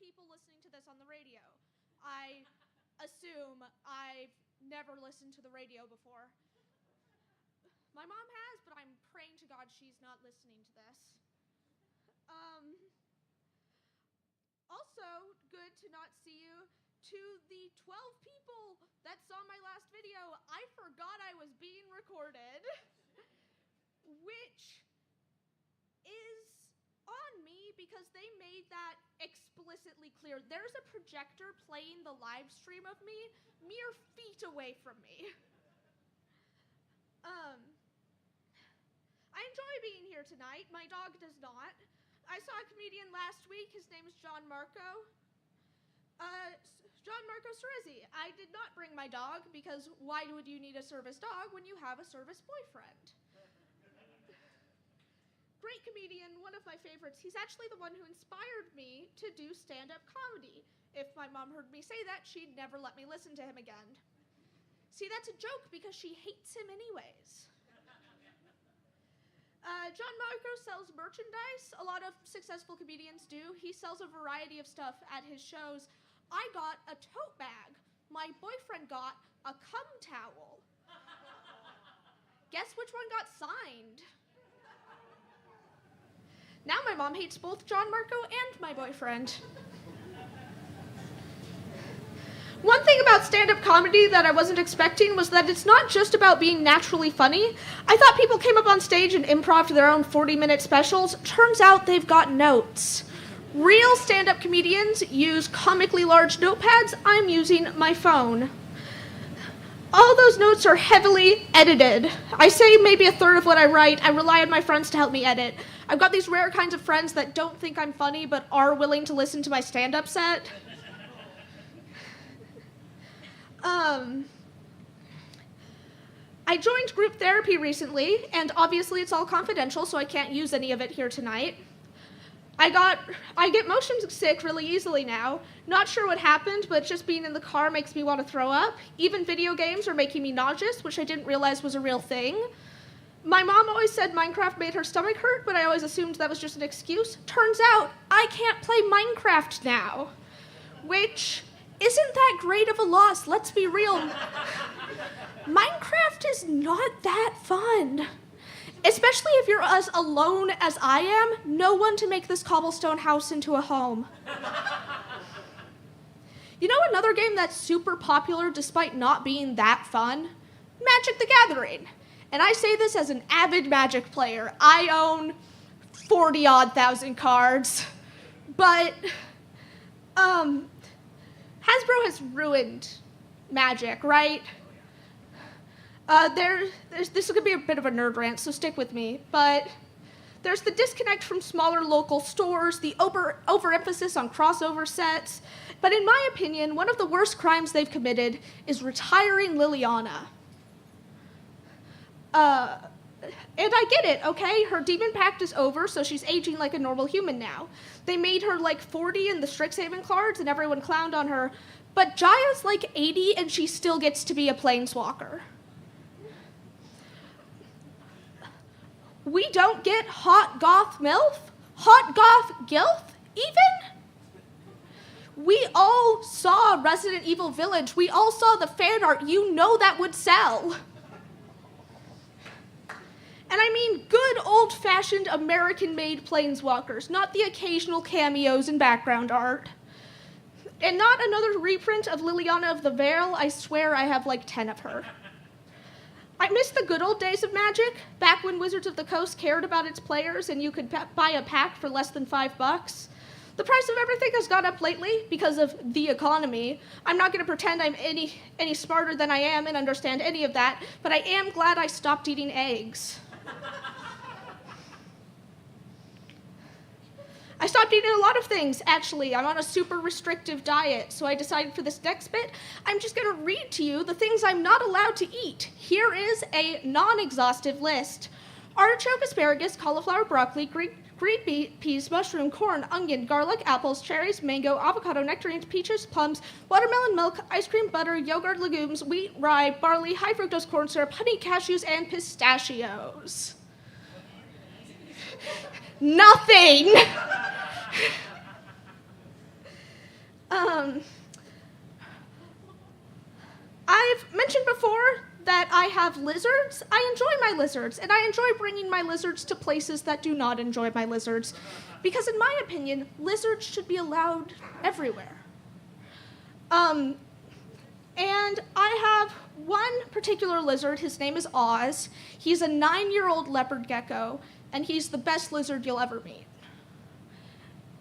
people listening to this on the radio. I assume I've never listened to the radio before. My mom has, but I'm praying to God she's not listening to this. Also, good to not see you. To the 12 people that saw my last video, I forgot I was being recorded, which is on me because they made that explicitly clear. There's a projector playing the live stream of me mere feet away from me. I enjoy being here tonight. My dog does not. I saw a comedian last week. His name is John Marco. John Marco Cerizzi. I did not bring my dog because why would you need a service dog when you have a service boyfriend? Great comedian, one of my favorites. He's actually the one who inspired me to do stand-up comedy. If my mom heard me say that, she'd never let me listen to him again. See, that's a joke because she hates him anyways. John Marco sells merchandise. A lot of successful comedians do. He sells a variety of stuff at his shows. I got a tote bag. My boyfriend got a cum towel. Guess which one got signed? Now my mom hates both John Marco and my boyfriend. One thing about stand-up comedy that I wasn't expecting was that it's not just about being naturally funny. I thought people came up on stage and improv their own 40-minute specials. Turns out they've got notes. Real stand-up comedians use comically large notepads. I'm using my phone. All those notes are heavily edited. I say maybe a third of what I write. I rely on my friends to help me edit. I've got these rare kinds of friends that don't think I'm funny but are willing to listen to my stand-up set. I joined group therapy recently, and obviously it's all confidential, so I can't use any of it here tonight. I get motion sick really easily now. Not sure what happened, but just being in the car makes me want to throw up. Even video games are making me nauseous, which I didn't realize was a real thing. My mom always said Minecraft made her stomach hurt, but I always assumed that was just an excuse. Turns out, I can't play Minecraft now, which isn't that great of a loss, let's be real. Minecraft is not that fun. Especially if you're as alone as I am, no one to make this cobblestone house into a home. You know another game that's super popular despite not being that fun? Magic the Gathering. And I say this as an avid Magic player. I own 40-odd thousand cards. But, Hasbro has ruined Magic, right? This could be a bit of a nerd rant, so stick with me. But there's the disconnect from smaller local stores, the overemphasis on crossover sets. But in my opinion, one of the worst crimes they've committed is retiring Liliana. And I get it, okay? Her demon pact is over, so she's aging like a normal human now. They made her like 40 in the Strixhaven cards, and everyone clowned on her. But Jaya's like 80, and she still gets to be a planeswalker. We don't get hot goth MILF? Hot goth gilf, even? We all saw Resident Evil Village. We all saw the fan art. You know that would sell. And I mean good old-fashioned American-made planeswalkers, not the occasional cameos and background art. And not another reprint of Liliana of the Veil. I swear I have like 10 of her. I miss the good old days of Magic, back when Wizards of the Coast cared about its players and you could buy a pack for less than $5. The price of everything has gone up lately because of the economy. I'm not going to pretend I'm any smarter than I am and understand any of that, but I am glad I stopped eating eggs. I stopped eating a lot of things, actually. I'm on a super restrictive diet, so I decided for this next bit, I'm just going to read to you the things I'm not allowed to eat. Here is a non-exhaustive list. Artichoke, asparagus, cauliflower, broccoli, green peas, mushroom, corn, onion, garlic, apples, cherries, mango, avocado, nectarines, peaches, plums, watermelon, milk, ice cream, butter, yogurt, legumes, wheat, rye, barley, high fructose corn syrup, honey, cashews, and pistachios. Nothing! Um, I've mentioned before that I have lizards. I enjoy my lizards, and I enjoy bringing my lizards to places that do not enjoy my lizards, because in my opinion, lizards should be allowed everywhere. And I have one particular lizard. His name is Oz. He's a 9-year-old leopard gecko, and he's the best lizard you'll ever meet.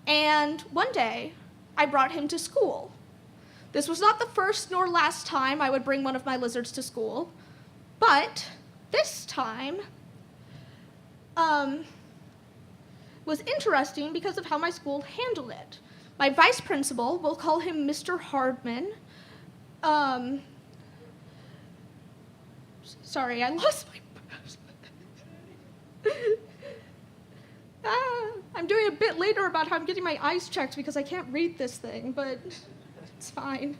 And one day, I brought him to school. This was not the first nor last time I would bring one of my lizards to school, but this time was interesting because of how my school handled it. My vice principal, we'll call him Mr. Hardman. Sorry, I lost my... I'm doing a bit later about how I'm getting my eyes checked because I can't read this thing, but it's fine.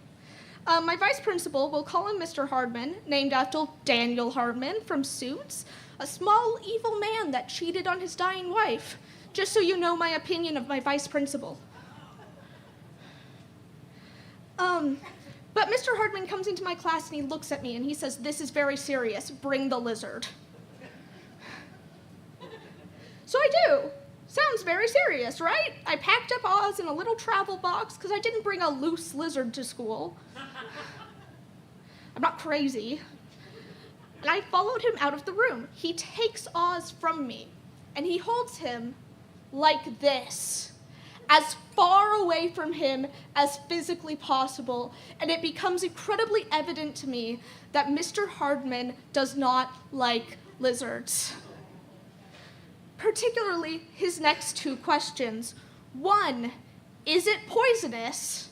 My vice principal, we'll call him Mr. Hardman, named after Daniel Hardman from Suits, a small evil man that cheated on his dying wife, just so you know my opinion of my vice principal. But Mr. Hardman comes into my class and he looks at me and he says, "This is very serious, bring the lizard." So I do. Sounds very serious, right? I packed up Oz in a little travel box because I didn't bring a loose lizard to school. I'm not crazy. And I followed him out of the room. He takes Oz from me and he holds him like this, as far away from him as physically possible, and it becomes incredibly evident to me that Mr. Hardman does not like lizards. Particularly his next two questions. 1, is it poisonous?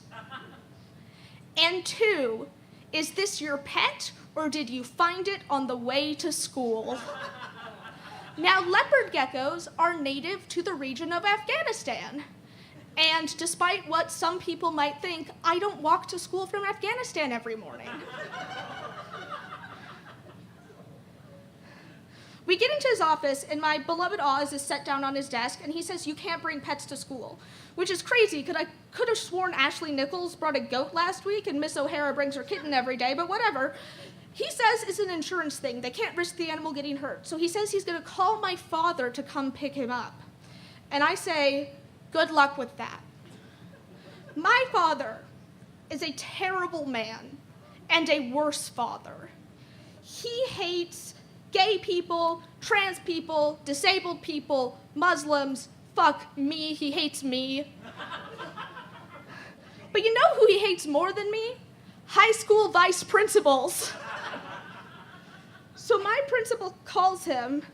And 2, is this your pet, or did you find it on the way to school? Now, leopard geckos are native to the region of Afghanistan. And despite what some people might think, I don't walk to school from Afghanistan every morning. We get into his office, and my beloved Oz is set down on his desk, and he says, "You can't bring pets to school," which is crazy, because I could have sworn Ashley Nichols brought a goat last week, and Miss O'Hara brings her kitten every day, but whatever. He says it's an insurance thing. They can't risk the animal getting hurt. So he says he's going to call my father to come pick him up. And I say, good luck with that. My father is a terrible man and a worse father. He hates gay people, trans people, disabled people, Muslims. Fuck me, he hates me. But you know who he hates more than me? High school vice principals. So my principal calls him,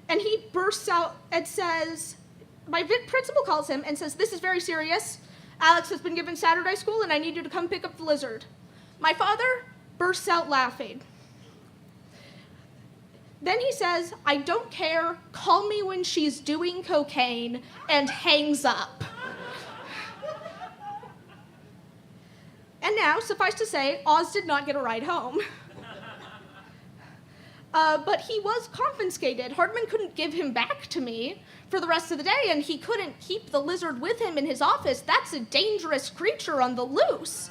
and he bursts out and says, my principal calls him and says, "This is very serious. Alex has been given Saturday school, and I need you to come pick up the lizard." My father bursts out laughing. Then he says, "I don't care, call me when she's doing cocaine," and hangs up. And now, suffice to say, Oz did not get a ride home. But he was confiscated. Hardman couldn't give him back to me for the rest of the day, and he couldn't keep the lizard with him in his office. That's a dangerous creature on the loose.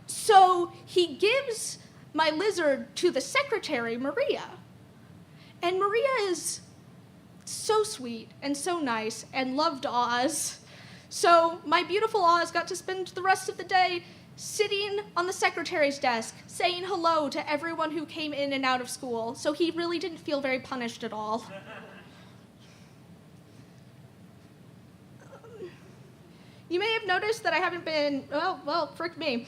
So he gives my lizard to the secretary, Maria. And Maria is so sweet and so nice and loved Oz. So my beautiful Oz got to spend the rest of the day sitting on the secretary's desk, saying hello to everyone who came in and out of school. So he really didn't feel very punished at all. You may have noticed that I haven't been, well, frick me.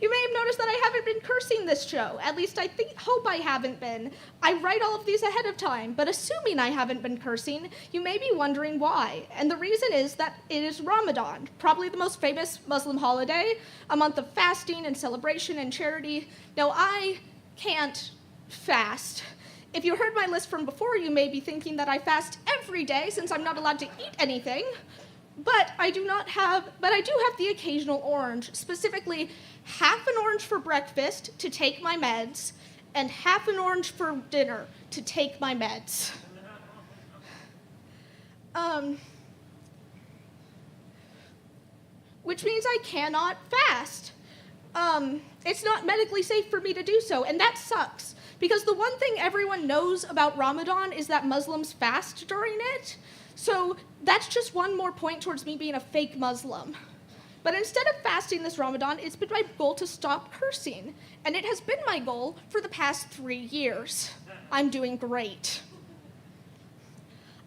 You may have noticed that I haven't been cursing this show. At least I hope I haven't been. I write all of these ahead of time, but assuming I haven't been cursing, you may be wondering why. And the reason is that it is Ramadan, probably the most famous Muslim holiday, a month of fasting and celebration and charity. Now, I can't fast. If you heard my list from before, you may be thinking that I fast every day since I'm not allowed to eat anything. But I do have the occasional orange, specifically half an orange for breakfast to take my meds, and half an orange for dinner to take my meds. which means I cannot fast. It's not medically safe for me to do so, and that sucks. Because the one thing everyone knows about Ramadan is that Muslims fast during it. So that's just one more point towards me being a fake Muslim. But instead of fasting this Ramadan, it's been my goal to stop cursing. And it has been my goal for the past 3 years. I'm doing great.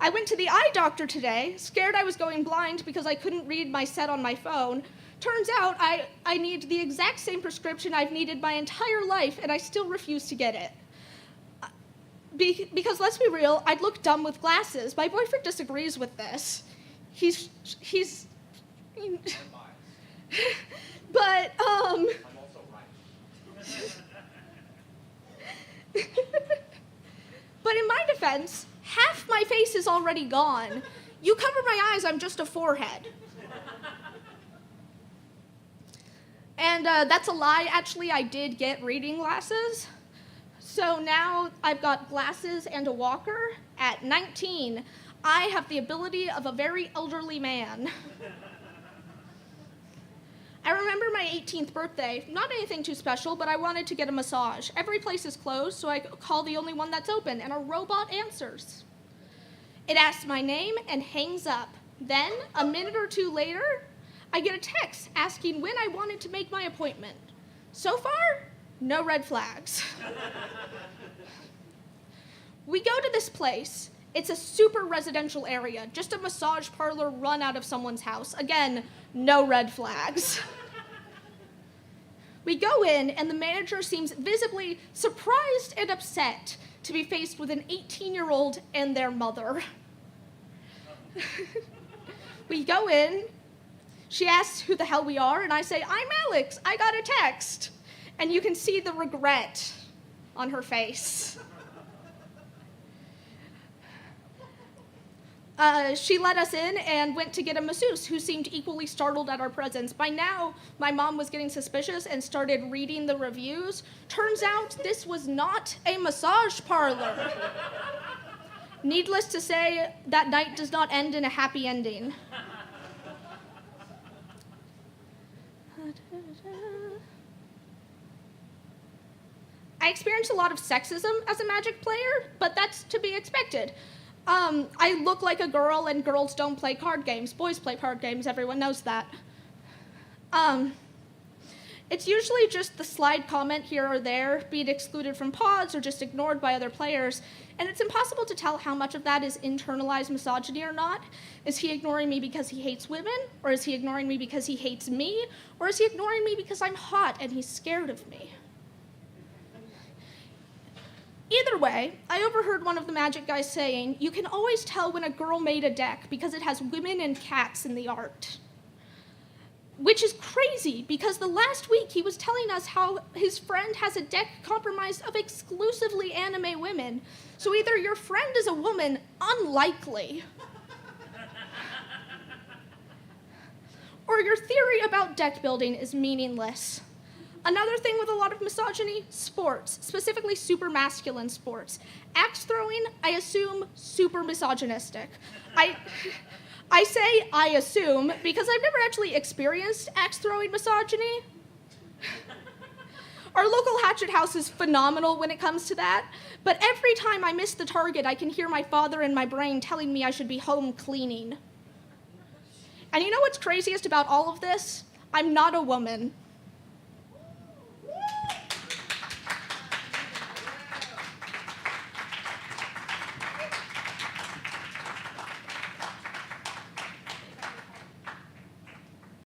I went to the eye doctor today, scared I was going blind because I couldn't read my set on my phone. Turns out I need the exact same prescription I've needed my entire life, and I still refuse to get it. Because let's be real, I'd look dumb with glasses. My boyfriend disagrees with this. He's but, I'm also right. But in my defense, half my face is already gone. You cover my eyes, I'm just a forehead. And that's a lie. Actually, I did get reading glasses. So now I've got glasses and a walker. At 19, I have the ability of a very elderly man. I remember my 18th birthday. Not anything too special, but I wanted to get a massage. Every place is closed, so I call the only one that's open, and a robot answers. It asks my name and hangs up. Then, a minute or two later, I get a text asking when I wanted to make my appointment. So far, no red flags. We go to this place. It's a super residential area, just a massage parlor run out of someone's house. Again, no red flags. We go in, and the manager seems visibly surprised and upset to be faced with an 18-year-old and their mother. We go in, she asks who the hell we are, and I say, I'm Alex, I got a text. And you can see the regret on her face. She let us in and went to get a masseuse who seemed equally startled at our presence. By now, my mom was getting suspicious and started reading the reviews. Turns out this was not a massage parlor. Needless to say, that night does not end in a happy ending. I experienced a lot of sexism as a Magic player, but that's to be expected. I look like a girl, and girls don't play card games. Boys play card games, everyone knows that. It's usually just the slide comment here or there, being excluded from pods or just ignored by other players, and it's impossible to tell how much of that is internalized misogyny or not. Is he ignoring me because he hates women, or is he ignoring me because he hates me, or is he ignoring me because I'm hot and he's scared of me? Either way, I overheard one of the Magic guys saying, you can always tell when a girl made a deck because it has women and cats in the art. Which is crazy, because the last week he was telling us how his friend has a deck comprised of exclusively anime women. So either your friend is a woman, unlikely, or your theory about deck building is meaningless. Another thing with a lot of misogyny, sports, specifically super masculine sports. Axe throwing, I assume, super misogynistic. I say I assume because I've never actually experienced axe throwing misogyny. Our local hatchet house is phenomenal when it comes to that, but every time I miss the target, I can hear my father in my brain telling me I should be home cleaning. And you know what's craziest about all of this? I'm not a woman.